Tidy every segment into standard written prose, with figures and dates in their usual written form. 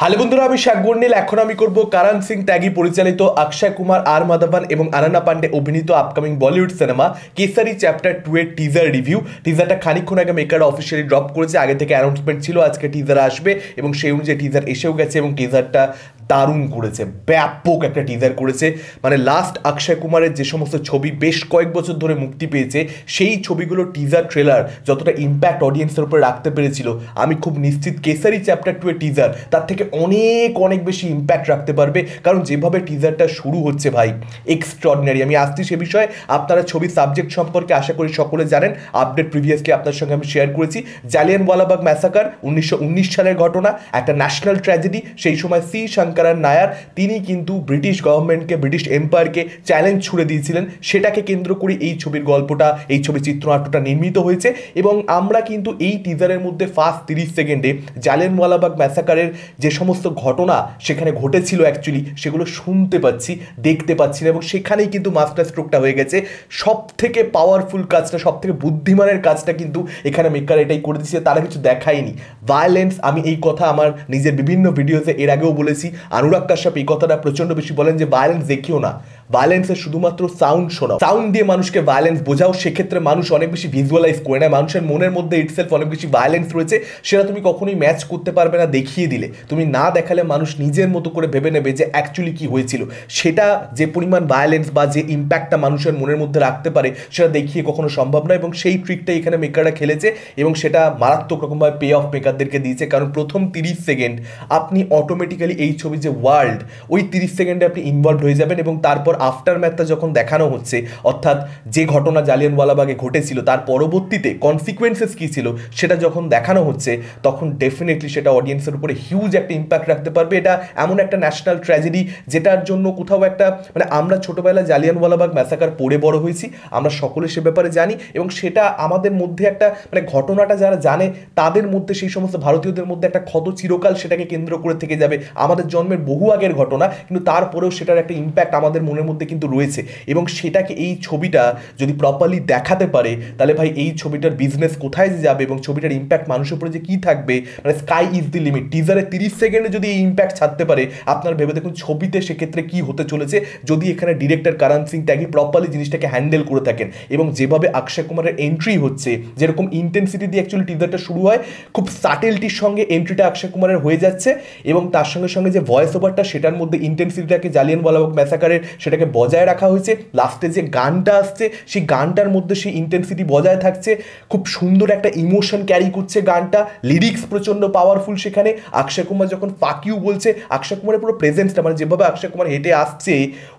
Hello বন্ধুরা, আমি শাকবর্ণিল। এখন আমি করব কারণ সিং ত্যাগী পরিচালিত, অক্ষয় কুমার, আর মাধবন এবং আনান্না পান্ডে অভিনীত upcoming Bollywood cinema Kesari chapter 2 এর টিজার রিভিউ। টিজারটা খানিকক্ষণ আগে মেকাররা অফিসিয়ালি ড্রপ করেছে। আগে থেকে অ্যানাউন্সমেন্ট ছিল আজকে টিজার আসবে এবং সেই অনুযায়ী টিজার এসেও গেছে এবং টিজারটা দারুণ করেছে, ব্যাপক একটা টিজার করেছে। মানে লাস্ট অক্ষয় কুমারের যে সমস্ত ছবি বেশ কয়েক বছর ধরে মুক্তি পেয়েছে, সেই ছবিগুলো টিজার ট্রেলার যতটা ইম্প্যাক্ট অডিয়েন্সের উপরে রাখতে পেরেছিল, আমি খুব নিশ্চিত কেসারি চ্যাপ্টার 2 এর টিজার তার থেকে অনেক অনেক বেশি ইম্প্যাক্ট রাখতে পারবে। কারণ যেভাবে টিজারটা শুরু হচ্ছে ভাই, এক্সট্রাঅর্ডিনারি। আমি আসছি সে বিষয়ে। আপনারা ছবি সাবজেক্ট সম্পর্কে আশা করি সকলে জানেন, আপডেট প্রিভিয়াসলি আপনার সঙ্গে আমি শেয়ার করেছি। জালিয়ানওয়ালাবাগ ম্যাসাকার 1919 সালের ঘটনা, একটা ন্যাশনাল ট্র্যাজেডি। সেই সময় সি শঙ্করন নায়ার তিনি কিন্তু ব্রিটিশ গভর্নমেন্টকে, ব্রিটিশ এম্পায়ারকে চ্যালেঞ্জ ছুড়ে দিয়েছিলেন। সেটাকে কেন্দ্র করে এই ছবির গল্পটা, এই ছবির চিত্রনাট্যটা নির্মিত হয়েছে। এবং আমরা কিন্তু এই টিজারের মধ্যে ফার্স্ট 30 সেকেন্ডে জালিয়ানওয়ালাবাগ ম্যাসাকারের যে সমস্ত ঘটনা সেখানে ঘটেছিল অ্যাকচুয়ালি সেগুলো শুনতে পাচ্ছি, দেখতে পাচ্ছি না। এবং সেখানেই কিন্তু মাস্টার স্ট্রোকটা হয়ে গেছে। সব থেকে পাওয়ারফুল কাজটা, সব থেকে বুদ্ধিমানের কাজটা কিন্তু এখানে মেকার এটাই করে দিচ্ছে। তারা কিছু দেখায়নি ভায়োলেন্স। আমি এই কথা আমার নিজের বিভিন্ন ভিডিওতে এর আগেও বলেছি। অনুরাগ কাশ্যপ এই কথাটা প্রচন্ড বেশি বলেন যে ভায়োলেন্স দেখিও না, ভায়োলেন্সের শুধুমাত্র সাউন্ড শোনাও, সাউন্ড দিয়ে মানুষকে ভায়োলেন্স বোঝাও। সেক্ষেত্রে মানুষ অনেক বেশি ভিজুয়ালাইজ করে নেয়। মানুষের মনের মধ্যে ইটসেলফ অনেক বেশি ভায়োলেন্স রয়েছে, সেটা তুমি কখনোই ম্যাচ করতে পারবে না দেখিয়ে দিলে। তুমি না দেখালে মানুষ নিজের মতো করে ভেবে নেবে যে অ্যাকচুয়ালি কি হয়েছিল। সেটা যে পরিমাণ ভায়োলেন্স বা যে ইম্প্যাক্টটা মানুষের মনের মধ্যে রাখতে পারে সেটা দেখিয়ে কখনো সম্ভব নয়। এবং সেই ট্রিকটা এখানে মেকাররা খেলেছে এবং সেটা মারাত্মক রকমভাবে পে অফ মেকারদেরকে দিয়েছে। কারণ প্রথম 30 সেকেন্ড আপনি অটোমেটিক্যালি এই ছবি যে ওয়ার্ল্ড, ওই 30 সেকেন্ডে আপনি ইনভলভ হয়ে যাবেন। এবং তারপর আফটার ম্যাথটা যখন দেখানো হচ্ছে, অর্থাৎ যে ঘটনা জালিয়ানওয়ালাবাগে ঘটেছিল তার পরবর্তীতে কনসিকুয়েন্সেস কী ছিল সেটা যখন দেখানো হচ্ছে, তখন ডেফিনেটলি সেটা অডিয়েন্সের উপরে হিউজ একটা ইম্প্যাক্ট রাখতে পারবে। এটা এমন একটা ন্যাশনাল ট্র্যাজেডি যেটার জন্য কোথাও একটা, মানে আমরা ছোটোবেলায় জালিয়ানওয়ালাবাগ ম্যাসাকার পড়ে বড় হয়েছি, আমরা সকলে সে ব্যাপারে জানি। এবং সেটা আমাদের মধ্যে একটা, মানে ঘটনাটা যারা জানে তাদের মধ্যে, সেই সমস্ত ভারতীয়দের মধ্যে একটা ক্ষত চিরকাল সেটাকে কেন্দ্র করে থেকে যাবে। আমাদের জন্মের বহু আগের ঘটনা, কিন্তু তারপরেও সেটার একটা ইম্প্যাক্ট আমাদের মনের মধ্যে কিন্তু রয়েছে। এবং সেটাকে এই ছবিটা যদি প্রপারলি দেখাতে পারে, তাহলে ভাই এই ছবিটার বিজনেস কোথায় যে যাবে এবং ছবিটার ইম্প্যাক্ট মানুষের উপরে যে কী থাকবে, মানে স্কাই ইজ দি লিমিট। টিজারে 30 সেকেন্ডে যদি এই ইম্প্যাক্ট ছাড়তে পারে, আপনারা ভেবে দেখুন ছবিতে সেক্ষেত্রে কী হতে চলেছে যদি এখানে ডিরেক্টর কারণ সিং ত্যাগী প্রপারলি জিনিসটাকে হ্যান্ডেল করে থাকেন। এবং যেভাবে অক্ষয় কুমারের এন্ট্রি হচ্ছে, যেরকম ইন্টেন্সিটি দিয়ে অ্যাকচুয়ালি টিজারটা শুরু হয়, খুব সাটেলটির সঙ্গে এন্ট্রিটা অক্ষয় কুমারের হয়ে যাচ্ছে। এবং তার সঙ্গে সঙ্গে যে ভয়েস ওভারটা, সেটার মধ্যে ইন্টেন্সিটিটাকে জালিয়ানওয়ালাবাগ ম্যাসাকারের সেটাকে বজায় রাখা হয়েছে। লাস্টে যে গানটা আসছে, সেই গানটার মধ্যে সেই ইন্টেন্সিটি বজায় থাকছে। খুব সুন্দর একটা ইমোশন ক্যারি করছে গানটা। লিরিক্স প্রচণ্ড পাওয়ারফুল। সেখানে অক্ষয় কুমার যখন ফাক ইউ বলছে, অক্ষয় কুমারের পুরো প্রেজেন্সটা, মানে যেভাবে অক্ষয় কুমার হেঁটে আসছে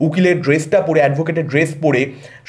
উকিলের ড্রেসটা পরে, অ্যাডভোকেটের ড্রেস পরে,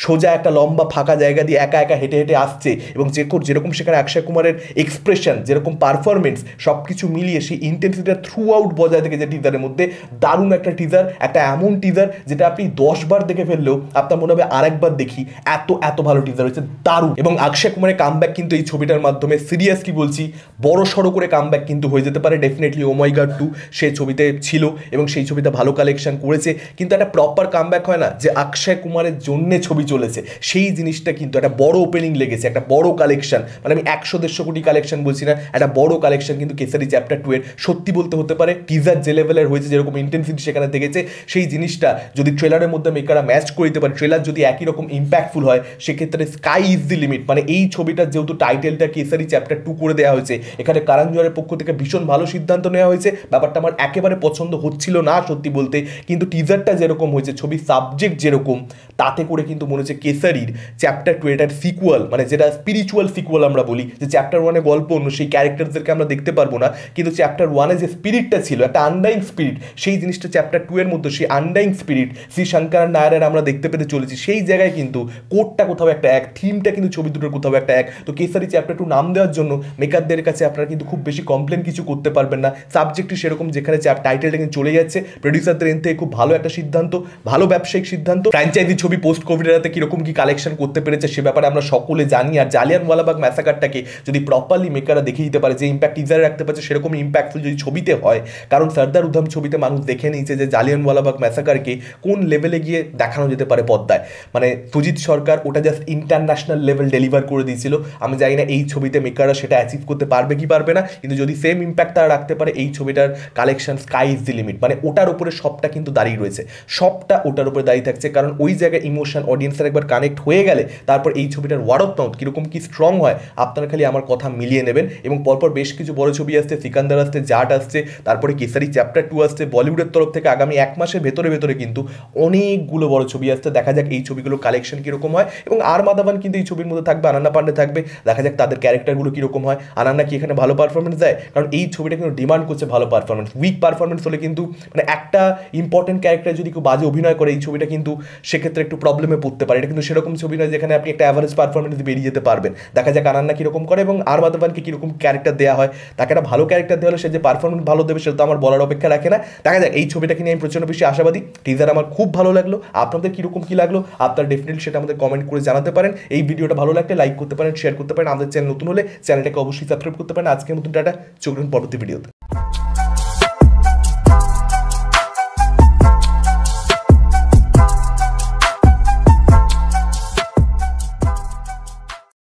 সোজা একটা লম্বা ফাঁকা জায়গা দিয়ে একা একা হেঁটে হেঁটে আসছে, এবং যেরকম সেখানে অক্ষয় কুমারের এক্সপ্রেশন, যেরকম পারফরমেন্স, সব কিছু মিলিয়ে সেই ইন্টেন্সিটিটা থ্রু আউট বজায় থেকে যে টিজারের মধ্যে দারুণ একটা টিজার। একটা এমন টিজার যেটা আপনি 10 বার দেখে ফেললেও আপনার মনে হবে আরেকবার দেখি, এত এত ভালো টিজার হয়েছে, দারুণ। এবং অক্ষয় কুমারের কামব্যাক কিন্তু এই ছবিটার মাধ্যমে, সিরিয়াসলি বলছি, বড় সড়ো করে কামব্যাক কিন্তু হয়ে যেতে পারে ডেফিনেটলি। ও মাই গড 2 সে ছবিতে ছিল এবং সেই ছবিতে ভালো কালেকশন করেছে, কিন্তু একটা প্রপার কামব্যাক হয় না যে অক্ষয় কুমারের জন্যে ছবি চলেছে, সেই জিনিসটা কিন্তু একটা বড় ওপেনিং লেগেছে, একটা বড় কালেকশন। মানে আমি 100-150 কোটি কালেকশন বলছি না, একটা বড় কালেকশন কিন্তু কেসারি চ্যাপ্টার 2 এর সত্যি বলতে হতে পারে। টিজার যে লেভেলের হয়েছে, যেরকম ইন্টেন্সিটি সেখানে দেখেছে, সেই জিনিসটা যদি ট্রেলারের মধ্যে মেকাররা ম্যাচ করে দিতে পারে, ট্রেলার যদি একই রকম ইম্প্যাক্টফুল হয়, সেক্ষেত্রে স্কাই ইজ দি লিমিট। মানে এই ছবিটার যেহেতু টাইটেলটা কেসারি চ্যাপ্টার 2 করে দেওয়া হয়েছে, এখানে কারণ জোহরের পক্ষ থেকে ভীষণ ভালো সিদ্ধান্ত নেওয়া হয়েছে। ব্যাপারটা আমার একেবারে পছন্দ হচ্ছিল না সত্যি বলতে, কিন্তু টিজারটা যেরকম হয়েছে, ছবির সাবজেক্ট যেরকম, তাতে করে কিন্তু মনে হচ্ছে কেসারির চ্যাপ্টার 2 এটার সিকুয়াল, মানে যেটা স্পিরিচুয়াল সিকুয়াল আমরা বলি, যে চ্যাপ্টার 1-এ গল্প অন্য, সেই ক্যারেক্টারদেরকে আমরা দেখতে পারবো না, কিন্তু চ্যাপ্টার 1-এ যে স্পিরিটটা ছিল, একটা আনডাইং স্পিরিট, সেই জিনিসটা চ্যাপ্টার 2 এর মধ্যে, সেই আনডাইং স্পিরিট শ্রী শঙ্করন নায়ারের আমরা দেখতে পেতে চলেছি। সেই জায়গায় কিন্তু কোডটা কোথাও একটা এক, থিমটা কিন্তু ছবি দুটোর কোথাও একটা এক। তো কেসারি চ্যাপ্টার 2 নাম দেওয়ার জন্য মেকারদের কাছে আপনারা কিন্তু খুব বেশি কমপ্লেন কিছু করতে পারবেন না। সাবজেক্টটি সেরকম, যেখানে টাইটেলটা কিন্তু চলে যাচ্ছে, প্রডিউসারদের এন থেকে খুব ভালো একটা সিদ্ধান্ত, ভালো ব্যবসায়িক সিদ্ধান্ত। ফ্র্যাঞ্চাইজি ছবি পোস্ট কোভিড এরাতে কীরকম কী কালেকশন করতে পেরেছে সে ব্যাপারে আমরা সকলে জানি। আর জালিয়ানওয়ালাবাগ ম্যাসাকারটাকে যদি প্রপারলি মেকাররা দেখিয়ে দিতে পারে, যে ইম্প্যাক্ট টিজারে রাখতে পারছে সেরকম ইম্প্যাক্টফুল যদি ছবিতে হয়, কারণ সর্দার উধম ছবিতে মানুষ দেখে নিয়েছে যে জালিয়ানওয়ালাবাগ ম্যাসাকারকে কোন লেভেল লেভেলে গিয়ে দেখানো যেতে পারে পর্দায়। মানে সুজিত সরকার ওটা জাস্ট ইন্টারন্যাশনাল লেভেল ডেলিভার করে দিয়েছিল। আমি জানি না এই ছবিতে মেকাররা সেটা অ্যাচিভ করতে পারবে কি পারবে না, কিন্তু যদি সেম ইম্প্যাক্ট তারা রাখতে পারে এই ছবিটার collection sky is the limit. মানে ওটার উপরে সবটা কিন্তু দাঁড়িয়ে রয়েছে, সবটা ওটার উপরে দাঁড়িয়ে থাকছে, কারণ ওই জায়গায় ইমোশন অডিয়েন্সের একবার কানেক্ট হয়ে গেলে তারপর এই ছবিটার ওয়ার্ড অফ মাউথ কীরকম কি স্ট্রং হয় আপনারা খালি আমার কথা মিলিয়ে নেবেন। এবং পরপর বেশ কিছু বড় ছবি আসছে, সিকান্দার আসছে, জাট আসছে, তারপরে কেসারি চ্যাপ্টার 2 আসছে। বলিউডের তরফ থেকে আগামী 1 মাসের ভেতরে ভেতরে কিন্তু অনেকগুলো বড় ছবি আসছে। দেখা যাক এই ছবিগুলো কালেকশন কীরকম হয়। এবং আর মাধবন কিন্তু এই ছবির মধ্যে থাকবে, আনান্না পান্ডে থাকবে, দেখা যাক তাদের ক্যারেক্টারগুলো কীরকম হয়। আনান্না কি এখানে ভালো পারফরমেন্স দেয়, কারণ এই ছবিটা কিন্তু ডিমান্ড করছে ভালো পারফরমেন্স। উইক পারফরমেন্স হলে কিন্তু মানে একটা ইম্পর্টেন্ট ক্যারেক্টার যদি কেউ বাজে অভিনয় করে এই ছবিটা কিন্তু সেক্ষেত্রে একটু প্রবলেমে পড়তে পারে। এটা কিন্তু সেরকম ছবি নয় যেখানে আপনি একটা অ্যাভারেজ পারফরমেন্স বেরিয়ে যেতে পারবেন। দেখা যাক আনান্না কীরকম করে এবং আর মাধবনকে কীরকম ক্যারেক্টার দেওয়া হয়। তাকে একটা ভালো ক্যারেক্টার দেওয়া হলে সে যে পারফরমেন্স ভালো দেবে সেটা তো আমার বলার অপেক্ষা রাখে না। দেখা যাক এই ছবিটাকে নিয়ে আমি প্রচণ্ড বেশি আশাবাদী। টিজার আমার খুব ভালো লাগলো, আপনাদের কীরকম কী লাগলো আপনারা ডেফিনেটলি সেটা আমাদের কমেন্ট করে জানাতে পারেন। এই ভিডিওটা ভালো লাগলে লাইক করতে পারেন, শেয়ার করতে পারেন। আমাদের চ্যানেল নতুন হলে চ্যানেলটাকে অবশ্যই সাবস্ক্রাইব করতে পারেন। আজকের মতন টাটা, চোখ রাখুন পরবর্তী ভিডিওতে।